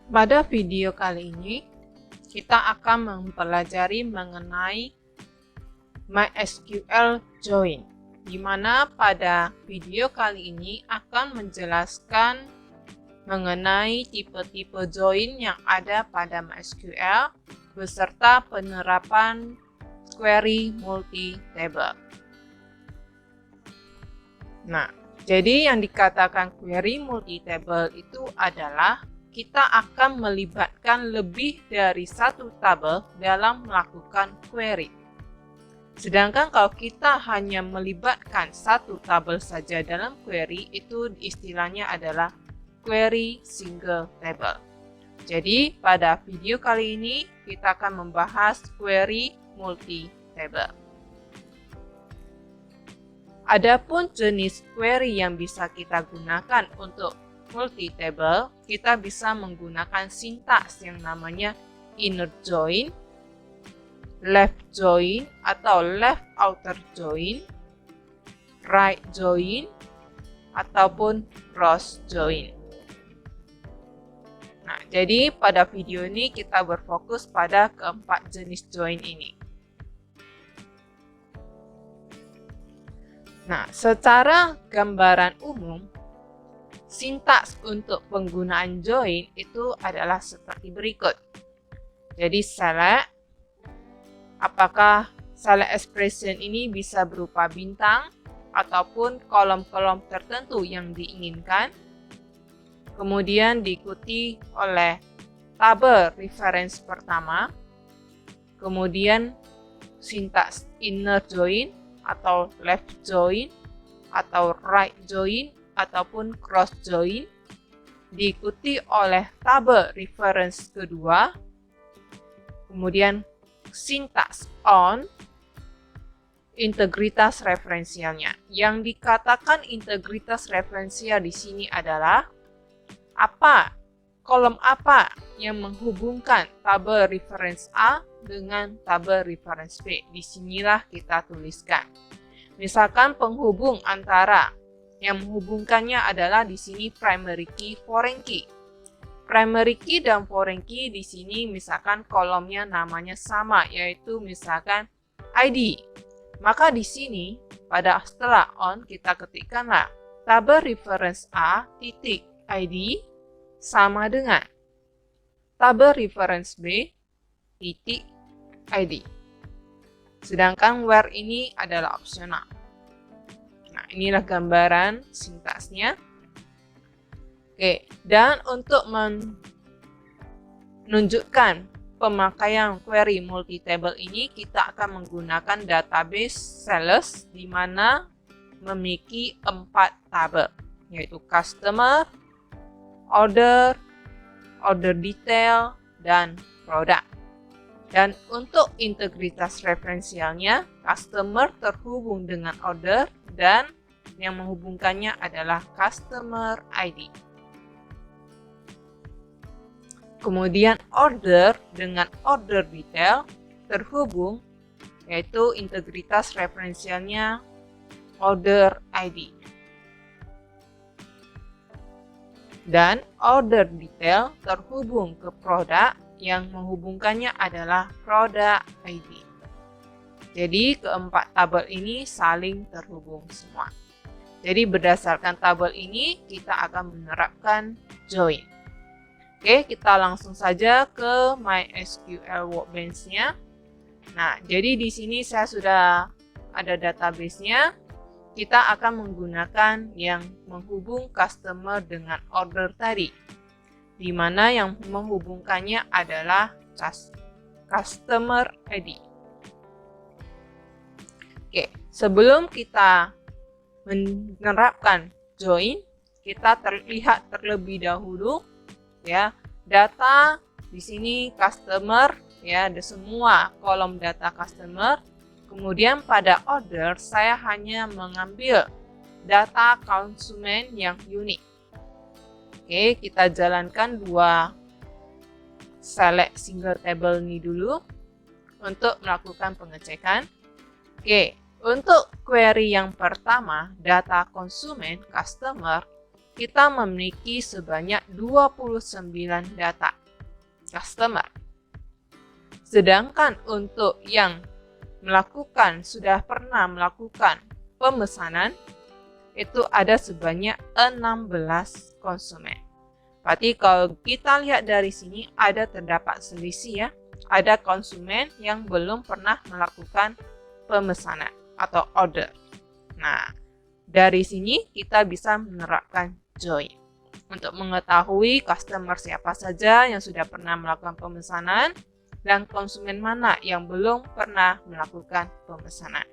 Pada video kali ini, kita akan mempelajari mengenai MySQL Join, di mana pada video kali ini akan menjelaskan mengenai tipe-tipe join yang ada pada MySQL beserta penerapan query multi-table. Nah, jadi yang dikatakan query multi-table itu adalah kita akan melibatkan lebih dari satu tabel dalam melakukan query. Sedangkan kalau kita hanya melibatkan satu tabel saja dalam query, itu istilahnya adalah query single table. Jadi pada video kali ini kita akan membahas query multi-table. Adapun jenis query yang bisa kita gunakan untuk multi-table, kita bisa menggunakan sintaks yang namanya inner join, left join atau left outer join, right join, ataupun cross join. Nah, jadi pada video ini kita berfokus pada keempat jenis join ini. Nah, secara gambaran umum, sintaks untuk penggunaan join itu adalah seperti berikut. Jadi select, apakah select expression ini bisa berupa bintang ataupun kolom-kolom tertentu yang diinginkan. Kemudian diikuti oleh tabel reference pertama. Kemudian sintaks inner join atau left join atau right join ataupun cross join, diikuti oleh tabel reference kedua, kemudian sintaks on, integritas referensialnya. Yang dikatakan integritas referensial di sini adalah kolom apa yang menghubungkan tabel reference A dengan tabel reference B. Disinilah kita tuliskan. Misalkan penghubung antara yang menghubungkannya adalah di sini primary key, foreign key. Primary key dan foreign key di sini misalkan kolomnya namanya sama, yaitu misalkan ID. Maka di sini pada setelah on kita ketikkanlah tabel reference A titik ID sama dengan tabel reference B titik ID. Sedangkan where ini adalah opsional. Nah, inilah gambaran sintaksnya. Oke, dan untuk menunjukkan pemakaian query multi-table ini, kita akan menggunakan database sales di mana memiliki 4 tabel, yaitu customer, order, order detail, dan product. Dan untuk integritas referensialnya, customer terhubung dengan order dan yang menghubungkannya adalah customer ID. Kemudian order dengan order detail terhubung, yaitu integritas referensialnya order ID. Dan order detail terhubung ke produk, yang menghubungkannya adalah product ID. Jadi keempat tabel ini saling terhubung semua. Jadi berdasarkan tabel ini kita akan menerapkan join. Oke, kita langsung saja ke MySQL Workbench-nya. Nah, jadi di sini saya sudah ada database-nya. Kita akan menggunakan yang menghubung customer dengan order tadi, di mana yang menghubungkannya adalah customer ID. Oke, sebelum kita menerapkan join, kita lihat terlebih dahulu ya data di sini customer ya, ada semua kolom data customer. Kemudian pada order saya hanya mengambil data konsumen yang unik. Oke, kita jalankan dua select single table ini dulu untuk melakukan pengecekan. Oke, untuk query yang pertama, data konsumen customer, kita memiliki sebanyak 29 data customer. Sedangkan untuk yang sudah pernah melakukan pemesanan, itu ada sebanyak 16 konsumen. Berarti kalau kita lihat dari sini terdapat selisih ya. Ada konsumen yang belum pernah melakukan pemesanan atau order. Nah, dari sini kita bisa menerapkan join untuk mengetahui customer siapa saja yang sudah pernah melakukan pemesanan dan konsumen mana yang belum pernah melakukan pemesanan.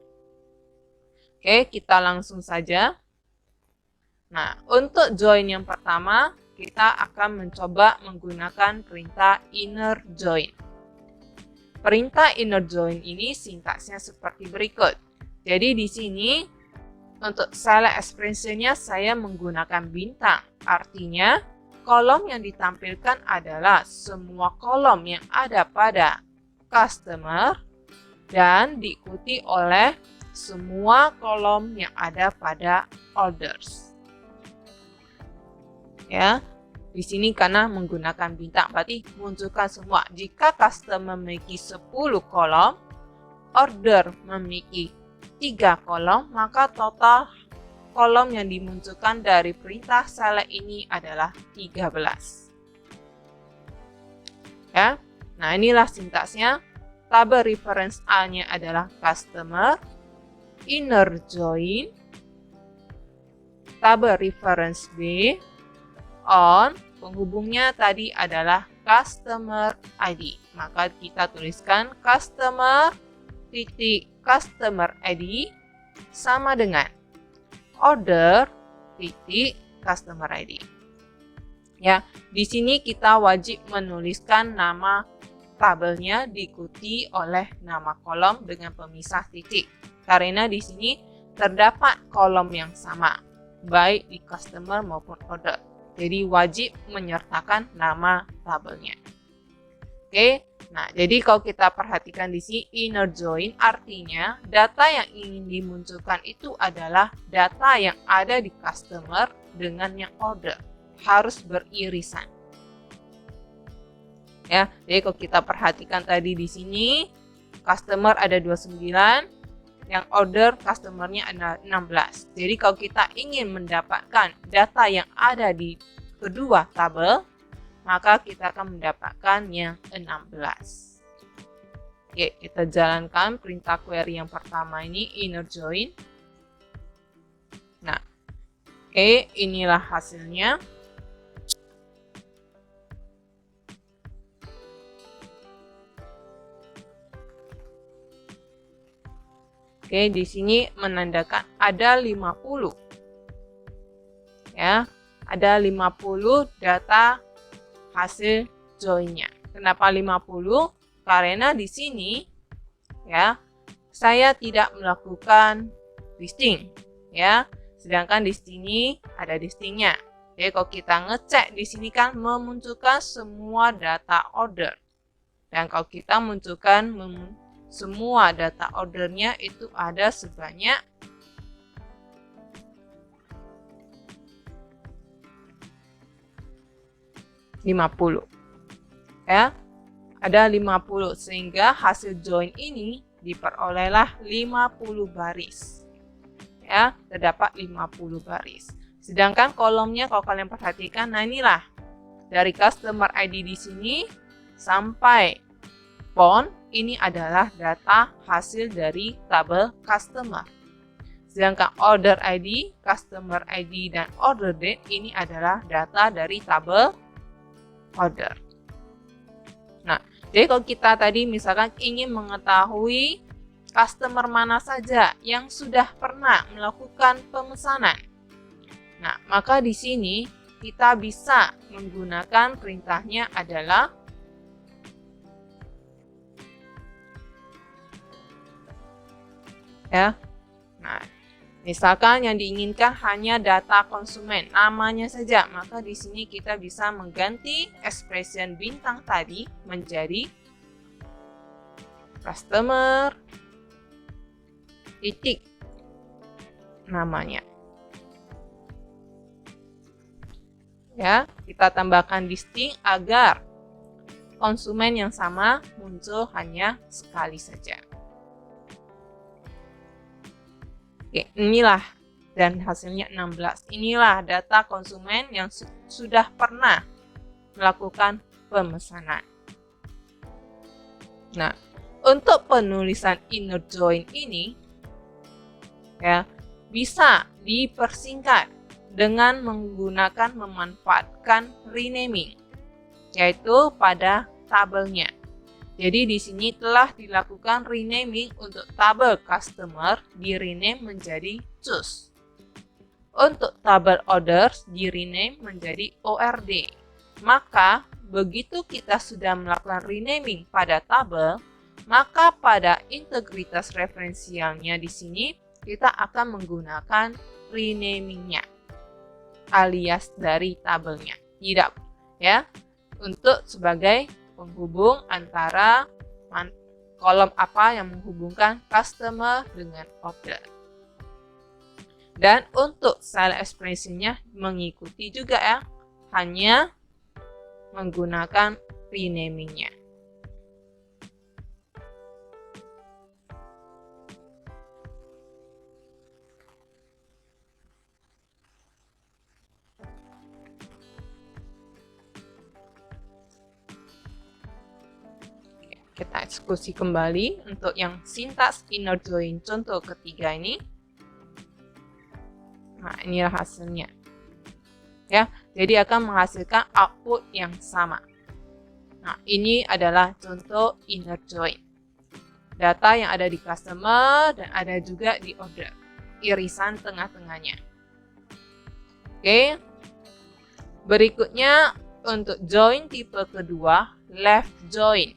Oke, kita langsung saja. Nah, untuk join yang pertama, kita akan mencoba menggunakan perintah inner join. Perintah inner join ini sintaksnya seperti berikut. Jadi di sini untuk select expression-nya saya menggunakan bintang. Artinya kolom yang ditampilkan adalah semua kolom yang ada pada customer dan diikuti oleh semua kolom yang ada pada orders. Ya, di sini karena menggunakan bintang berarti munculkan semua. Jika customer memiliki 10 kolom, order memiliki 3 kolom, maka total kolom yang dimunculkan dari perintah select ini adalah 13. Ya. Nah, inilah sintaksnya. Tabel reference A-nya adalah customer, inner join, tabel reference B, on, penghubungnya tadi adalah customer ID. Maka kita tuliskan customer ID sama dengan order customer ID. Ya, di sini kita wajib menuliskan nama tabelnya diikuti oleh nama kolom dengan pemisah titik. Karena di sini terdapat kolom yang sama, baik di customer maupun order. Jadi wajib menyertakan nama tabelnya. Oke, nah jadi kalau kita perhatikan di sini inner join artinya data yang ingin dimunculkan itu adalah data yang ada di customer dengan yang order. Harus beririsan. Ya, jadi kalau kita perhatikan tadi di sini customer ada 29, yang order customernya ada 16. Jadi kalau kita ingin mendapatkan data yang ada di kedua tabel, maka kita akan mendapatkan yang 16. Oke, kita jalankan perintah query yang pertama ini, inner join. Nah, oke, inilah hasilnya. Oke, di sini menandakan ada 50. Ya, ada 50 data hasil join-nya. Kenapa 50? Karena di sini ya, saya tidak melakukan listing ya. Sedangkan di sini ada listingnya. Jadi kalau kita ngecek di sini kan memunculkan semua data order. Dan kalau kita munculkan semua data ordernya itu ada sebanyak 50. Ya, ada 50 sehingga hasil join ini diperolehlah 50 baris. Ya, terdapat 50 baris. Sedangkan kolomnya kalau kalian perhatikan, nah inilah dari customer ID di sini sampai pon ini adalah data hasil dari tabel customer. Sedangkan order ID, customer ID, dan order date ini adalah data dari tabel order. Nah, jadi kalau kita tadi misalkan ingin mengetahui customer mana saja yang sudah pernah melakukan pemesanan. Nah, maka di sini kita bisa menggunakan perintahnya adalah ya. Nah, misalkan yang diinginkan hanya data konsumen, namanya saja, maka di sini kita bisa mengganti expression bintang tadi menjadi customer titik namanya. Ya, kita tambahkan distinct agar konsumen yang sama muncul hanya sekali saja. Oke, inilah dan hasilnya 16. Inilah data konsumen yang sudah pernah melakukan pemesanan. Nah, untuk penulisan inner join ini ya bisa dipersingkat dengan memanfaatkan renaming, yaitu pada tabelnya. Jadi di sini telah dilakukan renaming untuk tabel customer di rename menjadi choose. Untuk tabel orders di rename menjadi ORD. Maka begitu kita sudah melakukan renaming pada tabel, maka pada integritas referensialnya di sini kita akan menggunakan renamingnya alias dari tabelnya, tidak ya, untuk sebagai penghubung antara kolom apa yang menghubungkan customer dengan order. Dan untuk style expression-nya mengikuti juga ya, hanya menggunakan renaming-nya. Kita eksekusi kembali untuk yang sintaks inner join contoh ketiga ini. Nah, inilah hasilnya. Ya, jadi akan menghasilkan output yang sama. Nah, ini adalah contoh inner join. Data yang ada di customer dan ada juga di order. Irisan tengah-tengahnya. Oke. Berikutnya untuk join tipe kedua, left join.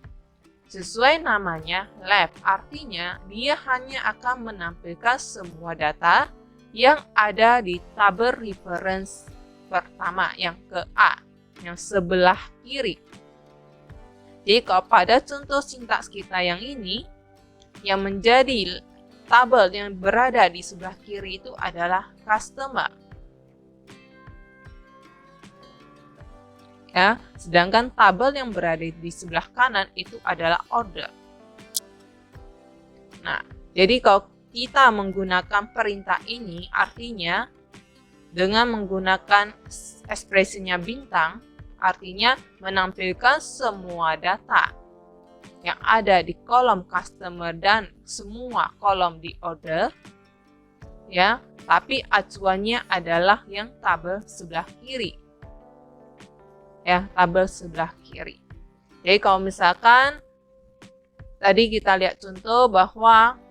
Sesuai namanya, left artinya dia hanya akan menampilkan semua data yang ada di tabel reference pertama, yang ke A, yang sebelah kiri. Jadi kalau pada contoh sintaks kita yang ini, yang menjadi tabel yang berada di sebelah kiri itu adalah customer. Ya, sedangkan tabel yang berada di sebelah kanan itu adalah order. Nah, jadi kalau kita menggunakan perintah ini, artinya dengan menggunakan ekspresinya bintang, artinya menampilkan semua data yang ada di kolom customer dan semua kolom di order, ya, tapi acuannya adalah yang tabel sebelah kiri. Ya, tabel sebelah kiri. Jadi kalau misalkan tadi kita lihat contoh bahwa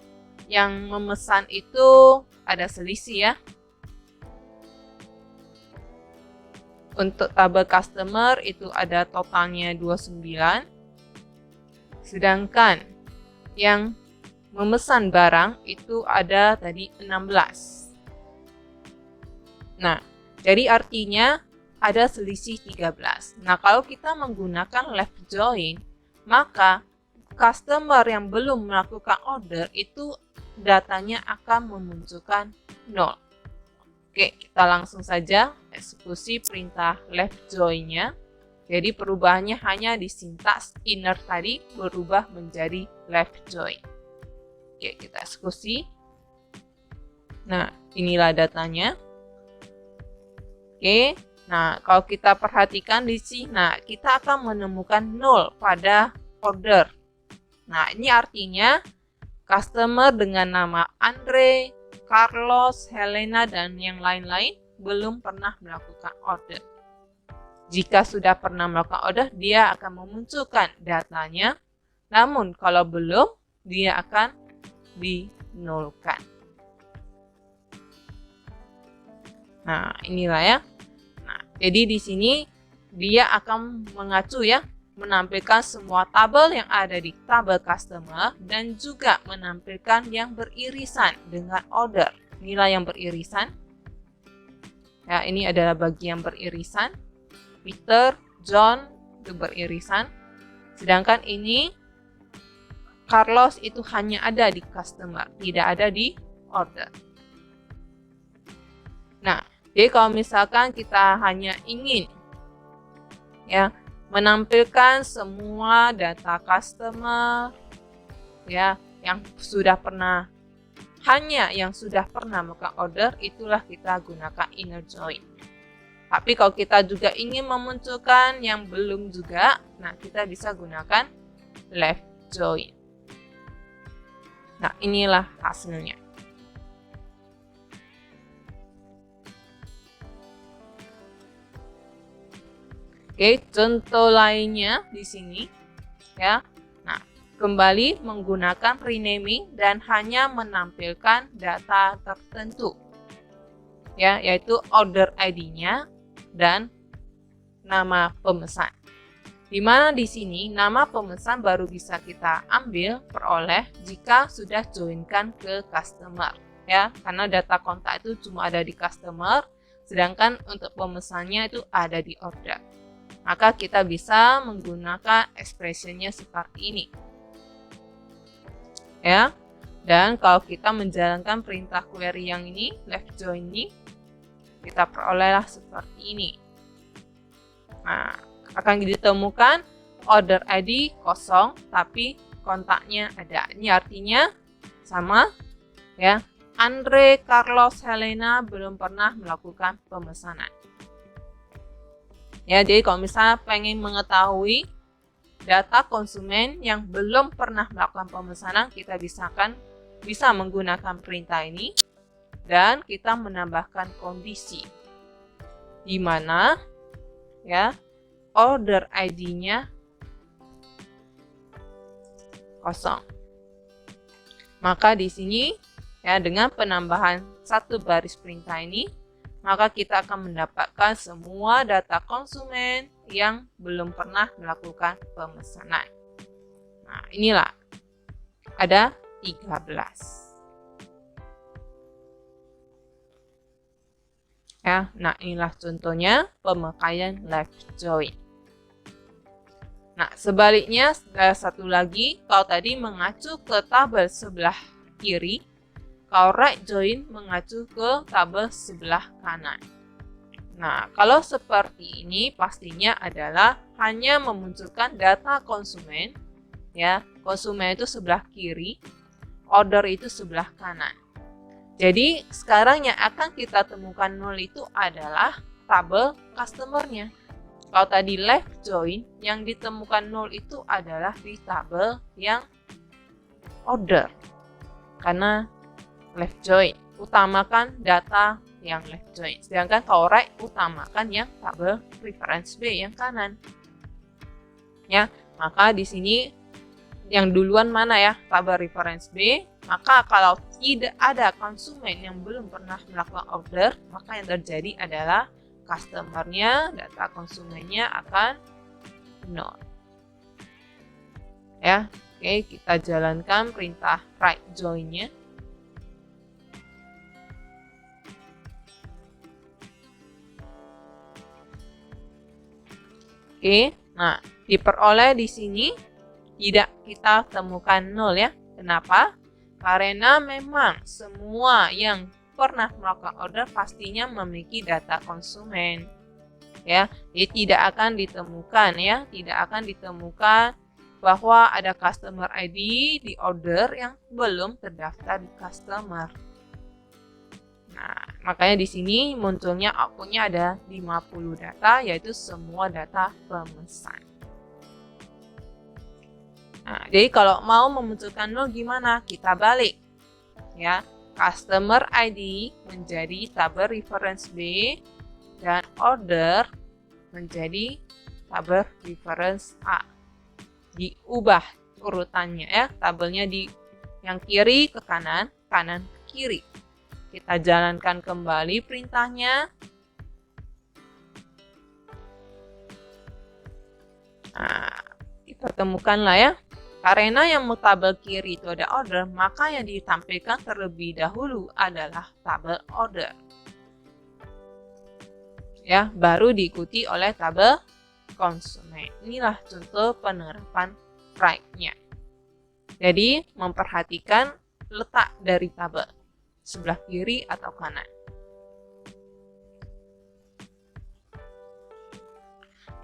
yang memesan itu ada selisih ya. Untuk tabel customer itu ada totalnya 29. Sedangkan yang memesan barang itu ada tadi 16. Nah, jadi artinya ada selisih 13. Nah, kalau kita menggunakan left join, maka customer yang belum melakukan order itu datanya akan memunculkan 0. Oke, kita langsung saja eksekusi perintah left join-nya. Jadi perubahannya hanya di sintaks inner tadi berubah menjadi left join. Oke, kita eksekusi. Nah, inilah datanya. Oke. Nah, kalau kita perhatikan di sini, nah, kita akan menemukan 0 pada order. Nah, ini artinya customer dengan nama Andre, Carlos, Helena, dan yang lain-lain belum pernah melakukan order. Jika sudah pernah melakukan order, dia akan memunculkan datanya. Namun, kalau belum, dia akan dinolkan. Nah, inilah ya. Jadi di sini dia akan mengacu ya, menampilkan semua tabel yang ada di tabel customer dan juga menampilkan yang beririsan dengan order. Nilai yang beririsan. Ya, ini adalah bagian beririsan. Peter, John itu beririsan. Sedangkan ini Carlos itu hanya ada di customer, tidak ada di order. Nah, jadi kalau misalkan kita hanya ingin ya, menampilkan semua data customer ya yang sudah pernah melakukan order, itulah kita gunakan inner join. Tapi kalau kita juga ingin memunculkan yang belum juga, nah kita bisa gunakan left join. Nah, inilah hasilnya. Oke, contoh lainnya di sini ya. Nah, kembali menggunakan renaming dan hanya menampilkan data tertentu. Ya, yaitu order ID-nya dan nama pemesan. Di mana di sini nama pemesan baru bisa kita peroleh jika sudah joinkan ke customer ya, karena data kontak itu cuma ada di customer, sedangkan untuk pemesannya itu ada di order. Maka kita bisa menggunakan expressionnya seperti ini. Ya. Dan kalau kita menjalankan perintah query yang ini, left join ini, kita perolehlah seperti ini. Nah, akan ditemukan order ID kosong tapi kontaknya ada. Ini artinya sama ya. Andre, Carlos, Helena belum pernah melakukan pemesanan. Ya, jadi kalau misalnya pengen mengetahui data konsumen yang belum pernah melakukan pemesanan, kita bisa menggunakan perintah ini dan kita menambahkan kondisi di mana ya order ID-nya kosong. Maka di sini ya dengan penambahan satu baris perintah ini, maka kita akan mendapatkan semua data konsumen yang belum pernah melakukan pemesanan. Nah, inilah ada 13. Ya, nah inilah contohnya pemakaian left join. Nah, sebaliknya satu lagi, kalau tadi mengacu ke tabel sebelah kiri, kalau right join mengacu ke tabel sebelah kanan. Nah, kalau seperti ini pastinya adalah hanya memunculkan data konsumen, ya, konsumen itu sebelah kiri, order itu sebelah kanan. Jadi sekarang yang akan kita temukan nol itu adalah tabel customer-nya. Kalau tadi left join, yang ditemukan nol itu adalah di tabel yang order. Karena left join, utamakan data yang left join. Sedangkan kalau right, utamakan yang tabel reference B yang kanan. Ya, maka di sini yang duluan mana ya? Tabel reference B. Maka kalau tidak ada konsumen yang belum pernah melakukan order, maka yang terjadi adalah customer-nya, data konsumennya akan 0. Ya, oke, kita jalankan perintah right join-nya. Oke, nah diperoleh di sini tidak kita temukan 0 ya. Kenapa? Karena memang semua yang pernah melakukan order pastinya memiliki data konsumen. Ya, jadi tidak akan ditemukan ya, tidak akan ditemukan bahwa ada customer ID di order yang belum terdaftar di customer. Nah, makanya di sini munculnya outputnya ada 50 data, yaitu semua data pemesan. Nah, jadi kalau mau memunculkan 0 gimana? Kita balik. Ya, customer ID menjadi tabel reference B dan order menjadi tabel reference A. Diubah urutannya ya, tabelnya di yang kiri ke kanan, kanan ke kiri. Kita jalankan kembali perintahnya. Nah, kita temukanlah ya. Karena yang tabel kiri itu ada order, maka yang ditampilkan terlebih dahulu adalah tabel order. Ya, baru diikuti oleh tabel konsumen. Inilah contoh penerapan right-nya. Jadi, memperhatikan letak dari tabel. Sebelah kiri atau kanan.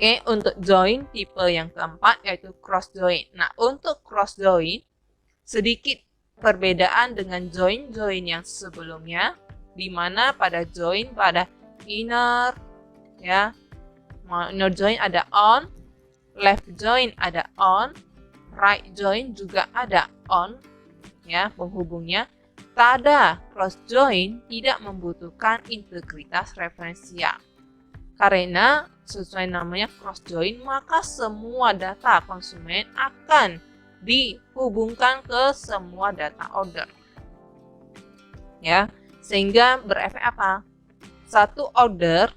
Oke, untuk join tipe yang keempat yaitu cross join. Nah, untuk cross join sedikit perbedaan dengan join yang sebelumnya, di mana pada join pada inner ya, inner join ada on, left join ada on, right join juga ada on ya penghubungnya. Pada cross join tidak membutuhkan integritas referensial. Karena sesuai namanya cross join, maka semua data konsumen akan dihubungkan ke semua data order. Ya, sehingga berefek apa? Satu order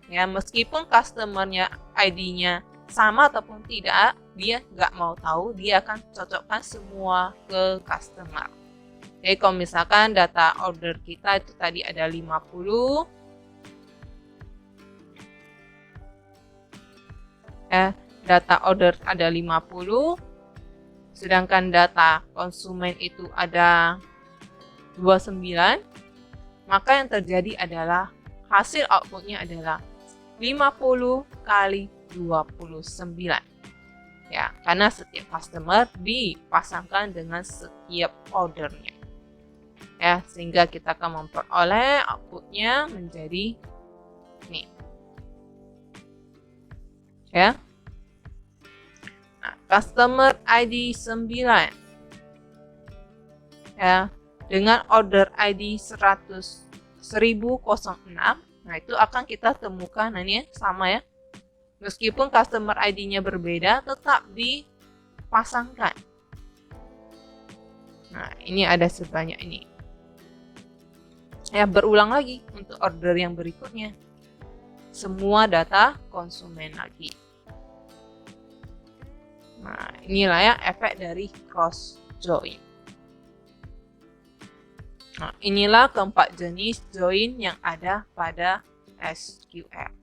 ya, meskipun customernya ID-nya sama ataupun tidak, dia nggak mau tahu, dia akan cocokkan semua ke customer. Jadi kalau misalkan data order kita itu tadi ada 50, data order ada 50, sedangkan data konsumen itu ada 29, maka yang terjadi adalah hasil outputnya adalah 50 kali 29. Ya, karena setiap customer dipasangkan dengan setiap ordernya. Ya, sehingga kita akan memperoleh outputnya menjadi ini. Ya. Nah, customer ID 9. Ya, dengan order ID 1006, nah itu akan kita temukan, nah ini sama ya. Meskipun customer ID-nya berbeda, tetap dipasangkan. Nah, ini ada sebanyak ini. Ya, berulang lagi untuk order yang berikutnya. Semua data konsumen lagi. Nah, inilah ya efek dari cross join. Nah, inilah keempat jenis join yang ada pada SQL.